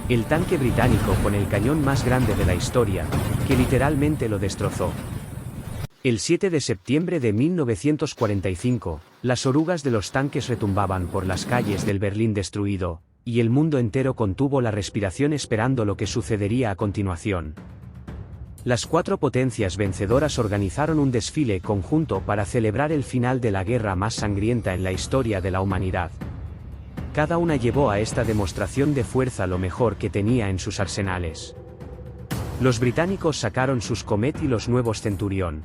El tanque británico con el cañón más grande de la historia, que literalmente lo destrozó. El 7 de septiembre de 1945, las orugas de los tanques retumbaban por las calles del Berlín destruido, y el mundo entero contuvo la respiración esperando lo que sucedería a continuación. Las cuatro potencias vencedoras organizaron un desfile conjunto para celebrar el final de la guerra más sangrienta en la historia de la humanidad. Cada una llevó a esta demostración de fuerza lo mejor que tenía en sus arsenales. Los británicos sacaron sus Comet y los nuevos Centurión.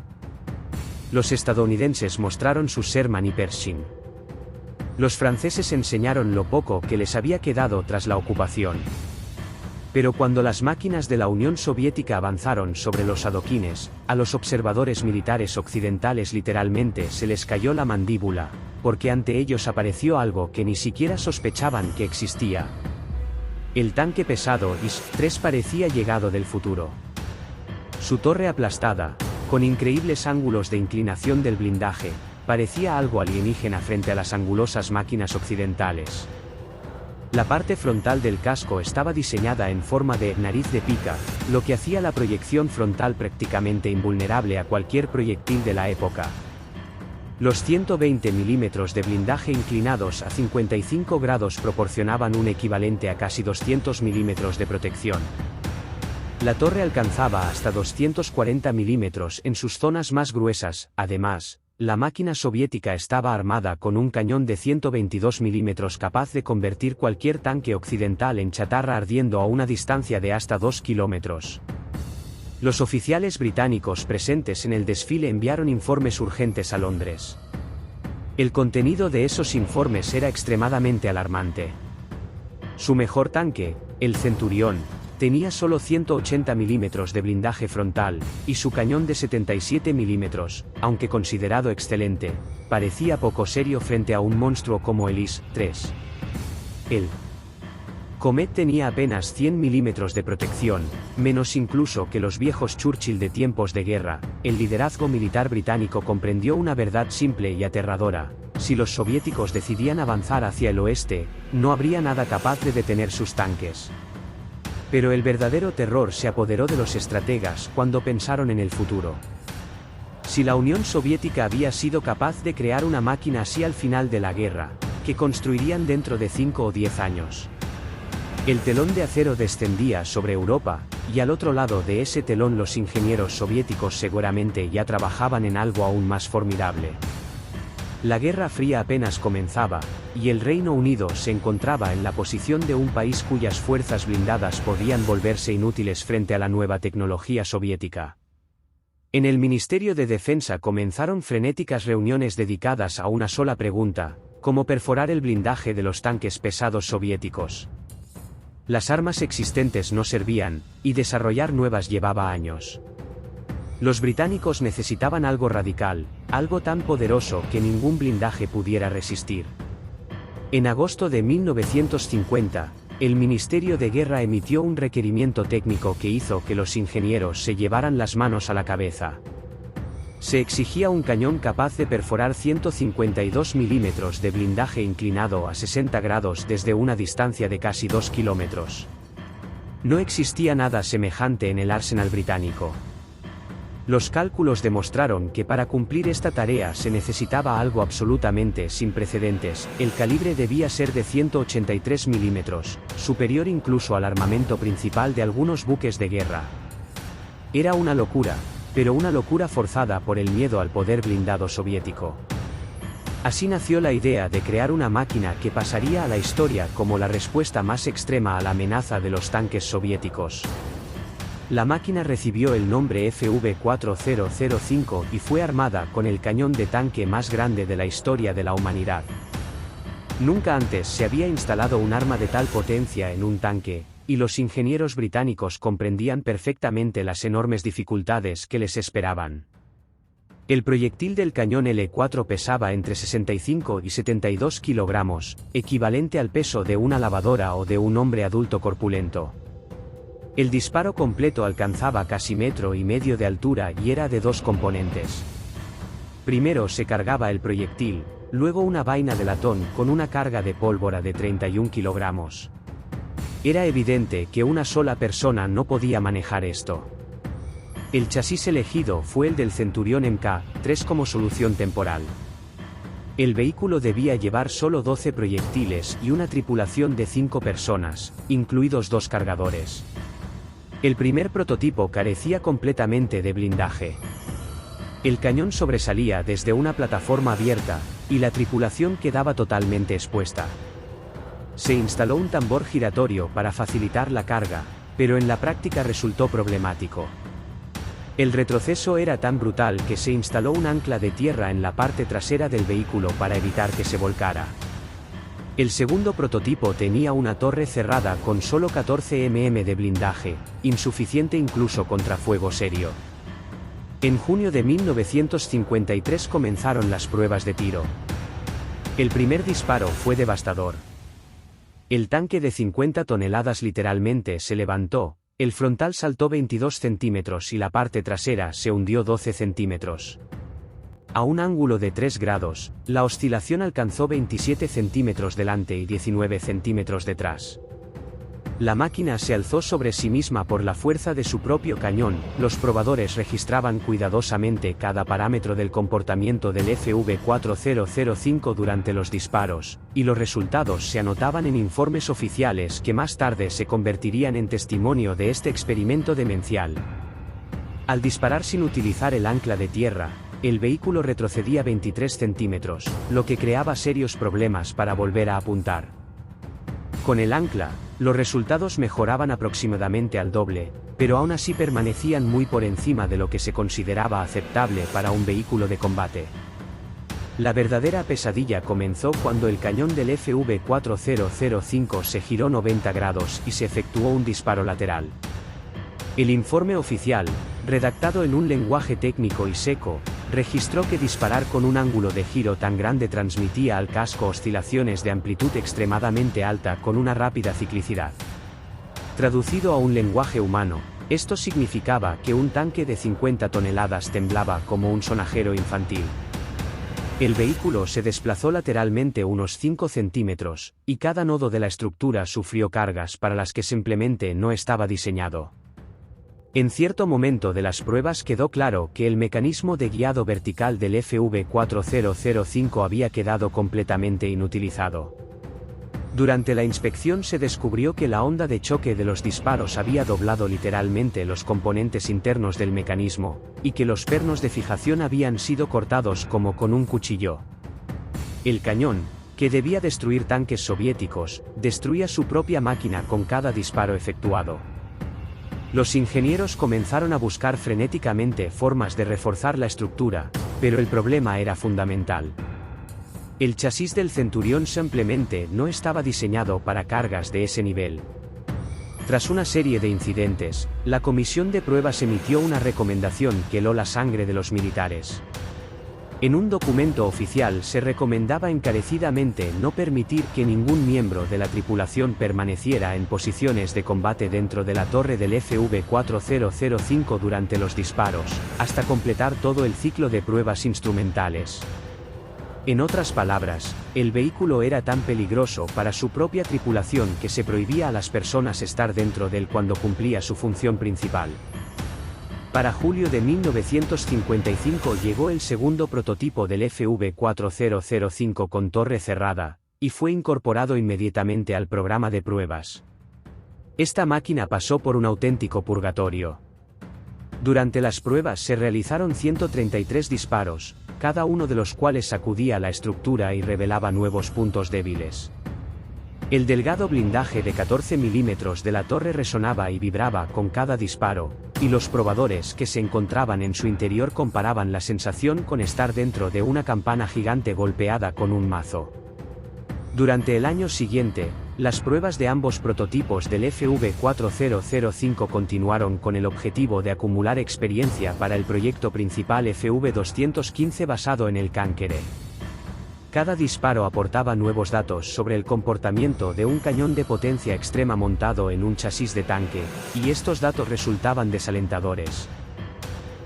Los estadounidenses mostraron sus Sherman y Pershing. Los franceses enseñaron lo poco que les había quedado tras la ocupación. Pero cuando las máquinas de la Unión Soviética avanzaron sobre los adoquines, a los observadores militares occidentales literalmente se les cayó la mandíbula, porque ante ellos apareció algo que ni siquiera sospechaban que existía. El tanque pesado IS-3 parecía llegado del futuro. Su torre aplastada, con increíbles ángulos de inclinación del blindaje, parecía algo alienígena frente a las angulosas máquinas occidentales. La parte frontal del casco estaba diseñada en forma de nariz de pica, lo que hacía la proyección frontal prácticamente invulnerable a cualquier proyectil de la época. Los 120 milímetros de blindaje inclinados a 55 grados proporcionaban un equivalente a casi 200 milímetros de protección. La torre alcanzaba hasta 240 milímetros en sus zonas más gruesas. Además, la máquina soviética estaba armada con un cañón de 122 milímetros capaz de convertir cualquier tanque occidental en chatarra ardiendo a una distancia de hasta 2 kilómetros. Los oficiales británicos presentes en el desfile enviaron informes urgentes a Londres. El contenido de esos informes era extremadamente alarmante. Su mejor tanque, el Centurión, tenía solo 180 milímetros de blindaje frontal, y su cañón de 77 milímetros, aunque considerado excelente, parecía poco serio frente a un monstruo como el IS-3. El Comet tenía apenas 100 milímetros de protección, menos incluso que los viejos Churchill de tiempos de guerra. El liderazgo militar británico comprendió una verdad simple y aterradora: si los soviéticos decidían avanzar hacia el oeste, no habría nada capaz de detener sus tanques. Pero el verdadero terror se apoderó de los estrategas cuando pensaron en el futuro. Si la Unión Soviética había sido capaz de crear una máquina así al final de la guerra, ¿qué construirían dentro de 5 o 10 años? El telón de acero descendía sobre Europa, y al otro lado de ese telón los ingenieros soviéticos seguramente ya trabajaban en algo aún más formidable. La Guerra Fría apenas comenzaba, y el Reino Unido se encontraba en la posición de un país cuyas fuerzas blindadas podían volverse inútiles frente a la nueva tecnología soviética. En el Ministerio de Defensa comenzaron frenéticas reuniones dedicadas a una sola pregunta: ¿cómo perforar el blindaje de los tanques pesados soviéticos? Las armas existentes no servían, y desarrollar nuevas llevaba años. Los británicos necesitaban algo radical, algo tan poderoso que ningún blindaje pudiera resistir. En agosto de 1950, el Ministerio de Guerra emitió un requerimiento técnico que hizo que los ingenieros se llevaran las manos a la cabeza. Se exigía un cañón capaz de perforar 152 milímetros de blindaje inclinado a 60 grados desde una distancia de casi 2 kilómetros. No existía nada semejante en el arsenal británico. Los cálculos demostraron que para cumplir esta tarea se necesitaba algo absolutamente sin precedentes. El calibre debía ser de 183 milímetros, superior incluso al armamento principal de algunos buques de guerra. Era una locura, pero una locura forzada por el miedo al poder blindado soviético. Así nació la idea de crear una máquina que pasaría a la historia como la respuesta más extrema a la amenaza de los tanques soviéticos. La máquina recibió el nombre FV-4005 y fue armada con el cañón de tanque más grande de la historia de la humanidad. Nunca antes se había instalado un arma de tal potencia en un tanque, y los ingenieros británicos comprendían perfectamente las enormes dificultades que les esperaban. El proyectil del cañón L4 pesaba entre 65 y 72 kilogramos, equivalente al peso de una lavadora o de un hombre adulto corpulento. El disparo completo alcanzaba casi 1,5 metros de altura y era de 2 componentes. Primero se cargaba el proyectil, luego una vaina de latón con una carga de pólvora de 31 kilogramos. Era evidente que una sola persona no podía manejar esto. El chasis elegido fue el del Centurión Mk-3 como solución temporal. El vehículo debía llevar solo 12 proyectiles y una tripulación de 5 personas, incluidos 2 cargadores. El primer prototipo carecía completamente de blindaje. El cañón sobresalía desde una plataforma abierta, y la tripulación quedaba totalmente expuesta. Se instaló un tambor giratorio para facilitar la carga, pero en la práctica resultó problemático. El retroceso era tan brutal que se instaló un ancla de tierra en la parte trasera del vehículo para evitar que se volcara. El segundo prototipo tenía una torre cerrada con solo 14 mm de blindaje, insuficiente incluso contra fuego serio. En junio de 1953 comenzaron las pruebas de tiro. El primer disparo fue devastador. El tanque de 50 toneladas literalmente se levantó, el frontal saltó 22 centímetros y la parte trasera se hundió 12 centímetros. A un ángulo de 3 grados, la oscilación alcanzó 27 centímetros delante y 19 centímetros detrás. La máquina se alzó sobre sí misma por la fuerza de su propio cañón. Los probadores registraban cuidadosamente cada parámetro del comportamiento del FV4005 durante los disparos, y los resultados se anotaban en informes oficiales que más tarde se convertirían en testimonio de este experimento demencial. Al disparar sin utilizar el ancla de tierra, el vehículo retrocedía 23 centímetros, lo que creaba serios problemas para volver a apuntar. Con el ancla, los resultados mejoraban aproximadamente al doble, pero aún así permanecían muy por encima de lo que se consideraba aceptable para un vehículo de combate. La verdadera pesadilla comenzó cuando el cañón del FV4005 se giró 90 grados y se efectuó un disparo lateral. El informe oficial, redactado en un lenguaje técnico y seco, registró que disparar con un ángulo de giro tan grande transmitía al casco oscilaciones de amplitud extremadamente alta con una rápida ciclicidad. Traducido a un lenguaje humano, esto significaba que un tanque de 50 toneladas temblaba como un sonajero infantil. El vehículo se desplazó lateralmente unos 5 centímetros, y cada nodo de la estructura sufrió cargas para las que simplemente no estaba diseñado. En cierto momento de las pruebas quedó claro que el mecanismo de guiado vertical del FV4005 había quedado completamente inutilizado. Durante la inspección se descubrió que la onda de choque de los disparos había doblado literalmente los componentes internos del mecanismo, y que los pernos de fijación habían sido cortados como con un cuchillo. El cañón, que debía destruir tanques soviéticos, destruía su propia máquina con cada disparo efectuado. Los ingenieros comenzaron a buscar frenéticamente formas de reforzar la estructura, pero el problema era fundamental. El chasis del Centurión simplemente no estaba diseñado para cargas de ese nivel. Tras una serie de incidentes, la comisión de pruebas emitió una recomendación que heló la sangre de los militares. En un documento oficial se recomendaba encarecidamente no permitir que ningún miembro de la tripulación permaneciera en posiciones de combate dentro de la torre del FV4005 durante los disparos, hasta completar todo el ciclo de pruebas instrumentales. En otras palabras, el vehículo era tan peligroso para su propia tripulación que se prohibía a las personas estar dentro de él cuando cumplía su función principal. Para julio de 1955 llegó el segundo prototipo del FV4005 con torre cerrada, y fue incorporado inmediatamente al programa de pruebas. Esta máquina pasó por un auténtico purgatorio. Durante las pruebas se realizaron 133 disparos, cada uno de los cuales sacudía la estructura y revelaba nuevos puntos débiles. El delgado blindaje de 14 milímetros de la torre resonaba y vibraba con cada disparo, y los probadores que se encontraban en su interior comparaban la sensación con estar dentro de una campana gigante golpeada con un mazo. Durante el año siguiente, las pruebas de ambos prototipos del FV4005 continuaron con el objetivo de acumular experiencia para el proyecto principal FV215 basado en el Kankere. Cada disparo aportaba nuevos datos sobre el comportamiento de un cañón de potencia extrema montado en un chasis de tanque, y estos datos resultaban desalentadores.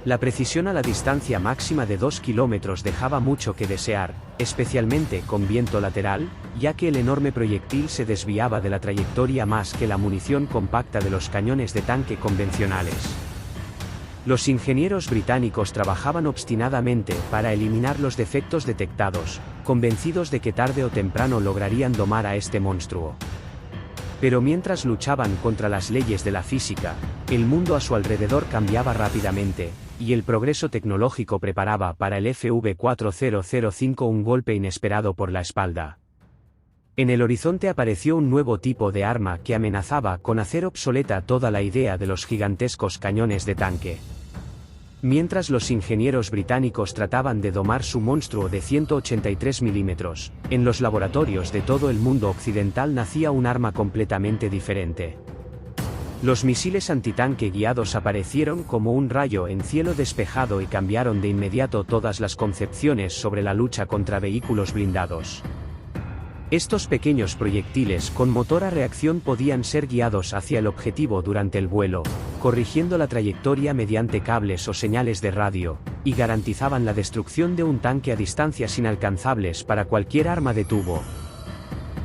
La precisión a la distancia máxima de 2 kilómetros dejaba mucho que desear, especialmente con viento lateral, ya que el enorme proyectil se desviaba de la trayectoria más que la munición compacta de los cañones de tanque convencionales. Los ingenieros británicos trabajaban obstinadamente para eliminar los defectos detectados, convencidos de que tarde o temprano lograrían domar a este monstruo. Pero mientras luchaban contra las leyes de la física, el mundo a su alrededor cambiaba rápidamente, y el progreso tecnológico preparaba para el FV-4005 un golpe inesperado por la espalda. En el horizonte apareció un nuevo tipo de arma que amenazaba con hacer obsoleta toda la idea de los gigantescos cañones de tanque. Mientras los ingenieros británicos trataban de domar su monstruo de 183 milímetros, en los laboratorios de todo el mundo occidental nacía un arma completamente diferente. Los misiles antitanque guiados aparecieron como un rayo en cielo despejado y cambiaron de inmediato todas las concepciones sobre la lucha contra vehículos blindados. Estos pequeños proyectiles con motor a reacción podían ser guiados hacia el objetivo durante el vuelo, corrigiendo la trayectoria mediante cables o señales de radio, y garantizaban la destrucción de un tanque a distancias inalcanzables para cualquier arma de tubo.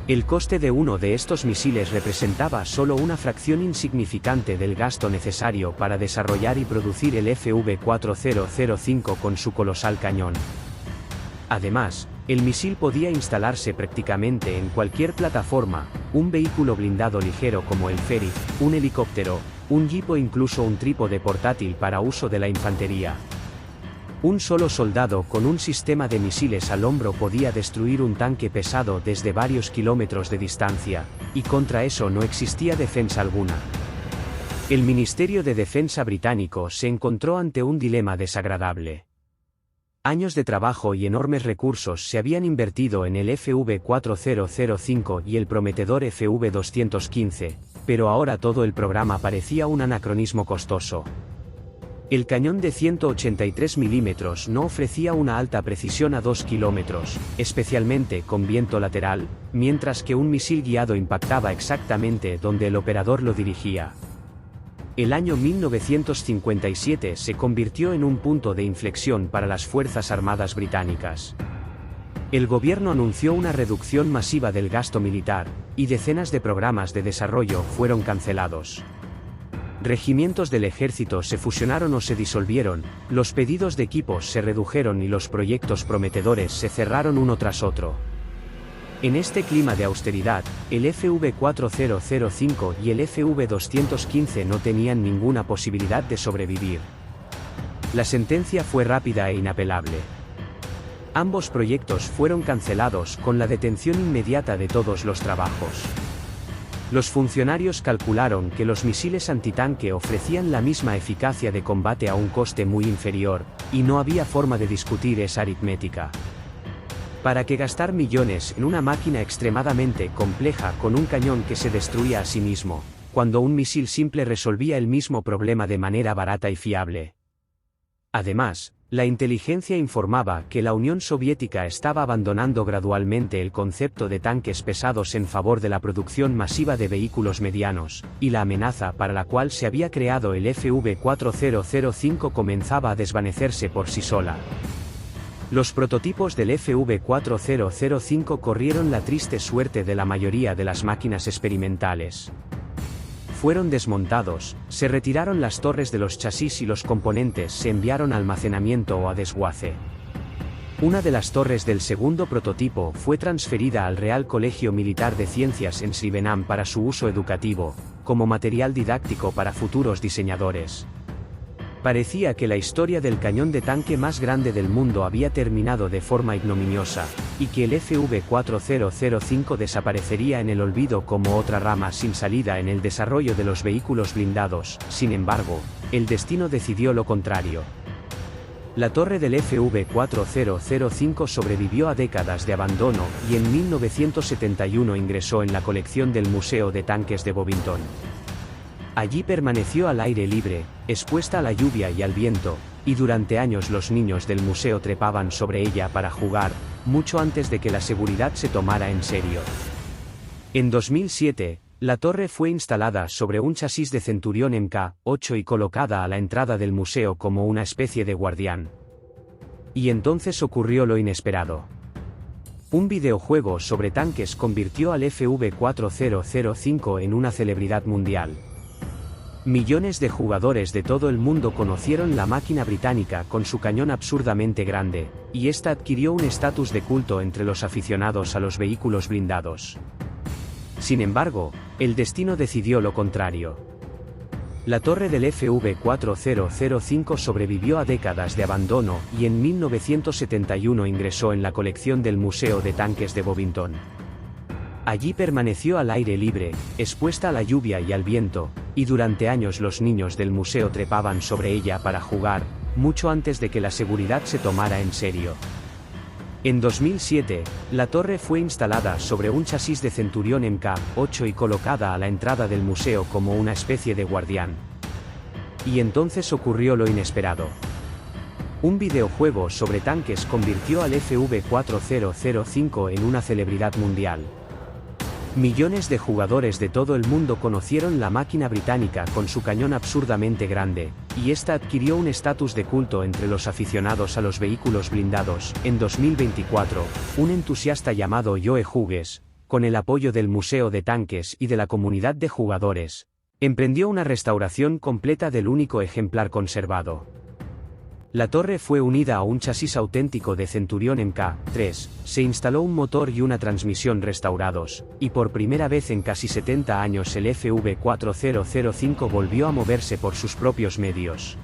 El coste de uno de estos misiles representaba solo una fracción insignificante del gasto necesario para desarrollar y producir el FV-4005 con su colosal cañón. Además, el misil podía instalarse prácticamente en cualquier plataforma, un vehículo blindado ligero como el ferry, un helicóptero, un jeep o incluso un trípode portátil para uso de la infantería. Un solo soldado con un sistema de misiles al hombro podía destruir un tanque pesado desde varios kilómetros de distancia, y contra eso no existía defensa alguna. El Ministerio de Defensa británico se encontró ante un dilema desagradable. Años de trabajo y enormes recursos se habían invertido en el FV-4005 y el prometedor FV-215, pero ahora todo el programa parecía un anacronismo costoso. El cañón de 183 milímetros no ofrecía una alta precisión a 2 kilómetros, especialmente con viento lateral, mientras que un misil guiado impactaba exactamente donde el operador lo dirigía. El año 1957 se convirtió en un punto de inflexión para las Fuerzas Armadas británicas. El gobierno anunció una reducción masiva del gasto militar, y decenas de programas de desarrollo fueron cancelados. Regimientos del ejército se fusionaron o se disolvieron, los pedidos de equipos se redujeron y los proyectos prometedores se cerraron uno tras otro. En este clima de austeridad, el FV-4005 y el FV-215 no tenían ninguna posibilidad de sobrevivir. La sentencia fue rápida e inapelable. Ambos proyectos fueron cancelados con la detención inmediata de todos los trabajos. Los funcionarios calcularon que los misiles antitanque ofrecían la misma eficacia de combate a un coste muy inferior, y no había forma de discutir esa aritmética. ¿Para qué gastar millones en una máquina extremadamente compleja con un cañón que se destruía a sí mismo, cuando un misil simple resolvía el mismo problema de manera barata y fiable? Además, la inteligencia informaba que la Unión Soviética estaba abandonando gradualmente el concepto de tanques pesados en favor de la producción masiva de vehículos medianos, y la amenaza para la cual se había creado el FV-4005 comenzaba a desvanecerse por sí sola. Los prototipos del FV-4005 corrieron la triste suerte de la mayoría de las máquinas experimentales. Fueron desmontados, se retiraron las torres de los chasis y los componentes se enviaron a almacenamiento o a desguace. Una de las torres del segundo prototipo fue transferida al Real Colegio Militar de Ciencias en Srivenam para su uso educativo, como material didáctico para futuros diseñadores. Parecía que la historia del cañón de tanque más grande del mundo había terminado de forma ignominiosa, y que el FV-4005 desaparecería en el olvido como otra rama sin salida en el desarrollo de los vehículos blindados. Sin embargo, el destino decidió lo contrario. La torre del FV-4005 sobrevivió a décadas de abandono y en 1971 ingresó en la colección del Museo de Tanques de Bovington. Allí permaneció al aire libre, expuesta a la lluvia y al viento, y durante años los niños del museo trepaban sobre ella para jugar, mucho antes de que la seguridad se tomara en serio. En 2007, La torre fue instalada sobre un chasis de Centurión Mk-8 y colocada a la entrada del museo como una especie de guardián. Y entonces ocurrió lo inesperado. Un videojuego sobre tanques convirtió al FV4005 en una celebridad mundial. Millones de jugadores de todo el mundo conocieron la máquina británica con su cañón absurdamente grande, y esta adquirió un estatus de culto entre los aficionados a los vehículos blindados. Sin embargo, el destino decidió lo contrario. La torre del FV4005 sobrevivió a décadas de abandono y en 1971 ingresó en la colección del Museo de Tanques de Bovington. Allí permaneció al aire libre, expuesta a la lluvia y al viento, y durante años los niños del museo trepaban sobre ella para jugar, mucho antes de que la seguridad se tomara en serio. En 2007, la torre fue instalada sobre un chasis de Centurión Mk-8 y colocada a la entrada del museo como una especie de guardián. Y entonces ocurrió lo inesperado. Un videojuego sobre tanques convirtió al FV4005 en una celebridad mundial. Millones de jugadores de todo el mundo conocieron la máquina británica con su cañón absurdamente grande, y esta adquirió un estatus de culto entre los aficionados a los vehículos blindados. En 2024, un entusiasta llamado Joe Hughes, con el apoyo del Museo de Tanques y de la comunidad de jugadores, emprendió una restauración completa del único ejemplar conservado. La torre fue unida a un chasis auténtico de Centurión Mk-3, se instaló un motor y una transmisión restaurados, y por primera vez en casi 70 años el FV4005 volvió a moverse por sus propios medios.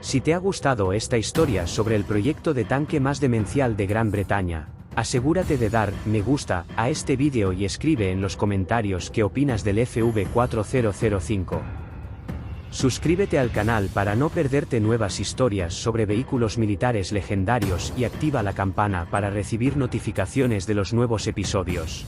Si te ha gustado esta historia sobre el proyecto de tanque más demencial de Gran Bretaña, asegúrate de dar me gusta a este vídeo y escribe en los comentarios qué opinas del FV4005. Suscríbete al canal para no perderte nuevas historias sobre vehículos militares legendarios y activa la campana para recibir notificaciones de los nuevos episodios.